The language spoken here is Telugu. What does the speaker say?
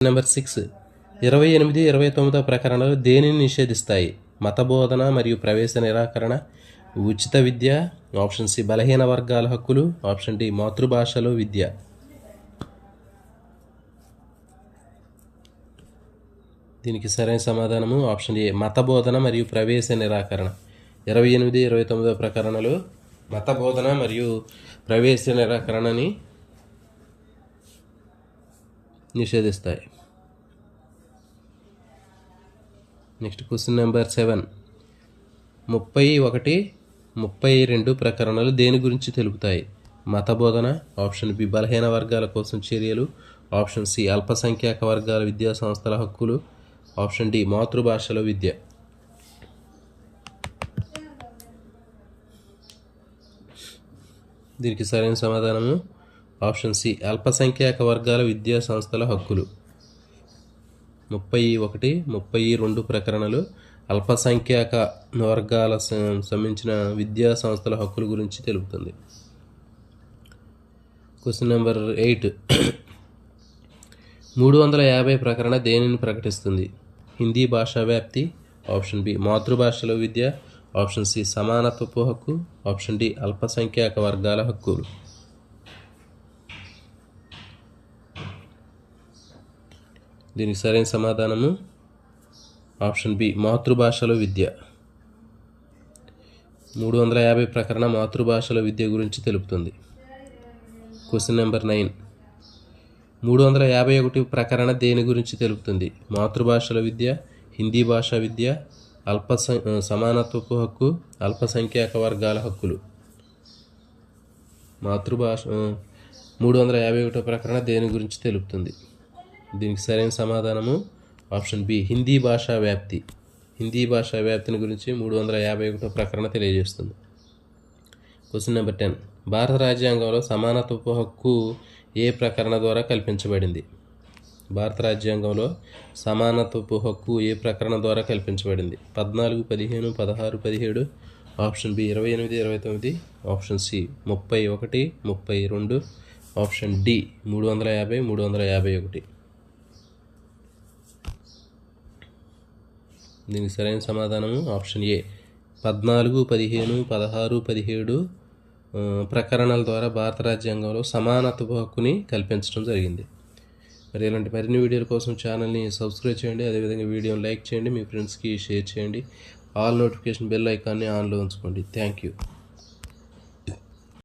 నెంబర్ 6 28, 29 ప్రకరణలు దేనిని నిషేధిస్తాయి? మత బోధన మరియు ప్రవేశ నిరాకరణ, ఉచిత విద్య, ఆప్షన్ సి బలహీన వర్గాల హక్కులు, ఆప్షన్ డి మాతృభాషలో విద్య. దీనికి సరైన సమాధానము ఆప్షన్ ఏ మత బోధన మరియు ప్రవేశ నిరాకరణ. 28, 29 ప్రకరణలు మత బోధన మరియు ప్రవేశ నిరాకరణని నిషేధిస్తాయి. నెక్స్ట్ క్వశ్చన్ నెంబర్ 7 31, 32 ప్రకరణలు దేని గురించి తెలుపుతాయి? మత బోధన, ఆప్షన్ బి బలహీన వర్గాల కోసం చర్యలు, ఆప్షన్ సి అల్పసంఖ్యాక వర్గాల విద్యా సంస్థల హక్కులు, ఆప్షన్ డి మాతృభాషలో విద్య. దీనికి సరైన సమాధానము ఆప్షన్ సి అల్పసంఖ్యాక వర్గాల విద్యా సంస్థల హక్కులు. 31, 32 ప్రకరణలు అల్పసంఖ్యాక వర్గాల సంబంధించిన విద్యా సంస్థల హక్కుల గురించి తెలుపుతుంది. క్వశ్చన్ నెంబర్ 8 350 ప్రకరణ దేనిని ప్రకటిస్తుంది? హిందీ భాషా వ్యాప్తి, ఆప్షన్ బి మాతృభాషలో విద్య, ఆప్షన్ సి సమానత్వపు హక్కు, ఆప్షన్ డి అల్పసంఖ్యాక వర్గాల హక్కులు. దీనికి సరైన సమాధానము ఆప్షన్ బి మాతృభాషలో విద్య. 350 ప్రకరణ మాతృభాషలో విద్య గురించి తెలుపుతుంది. క్వశ్చన్ నెంబర్ 9 351 ప్రకరణ దేని గురించి తెలుపుతుంది? మాతృభాషల విద్య, హిందీ భాషా విద్య, సమానత్వపు హక్కు, అల్పసంఖ్యాక వర్గాల హక్కులు. మాతృభాష 351 ప్రకరణ దేని గురించి తెలుపుతుంది? దీనికి సరైన సమాధానము ఆప్షన్ బి హిందీ భాషా వ్యాప్తి. హిందీ భాషా వ్యాప్తిని గురించి 351 ప్రకరణ తెలియజేస్తుంది. క్వశ్చన్ నెంబర్ 10 భారత రాజ్యాంగంలో సమానత్వపు హక్కు ఏ ప్రకరణ ద్వారా కల్పించబడింది? భారత రాజ్యాంగంలో సమానత్వపు హక్కు ఏ ప్రకరణ ద్వారా కల్పించబడింది? 14, 15, 16, 17, option B 28, 29, option C 31, 32, option D 350, 351. దీనికి సరైన సమాధానము ఆప్షన్ ఏ 14, 15, 16, 17 ప్రకరణల ద్వారా భారత రాజ్యాంగంలో సమానత్వ హక్కుని కల్పించడం జరిగింది. మరి ఇలాంటి మరిన్ని వీడియోల కోసం ఛానల్ని సబ్స్క్రైబ్ చేయండి. అదేవిధంగా వీడియోని లైక్ చేయండి, మీ ఫ్రెండ్స్కి షేర్ చేయండి. ఆల్ నోటిఫికేషన్ బెల్ ఐకాన్ని ఆన్లో ఉంచుకోండి. Thank you.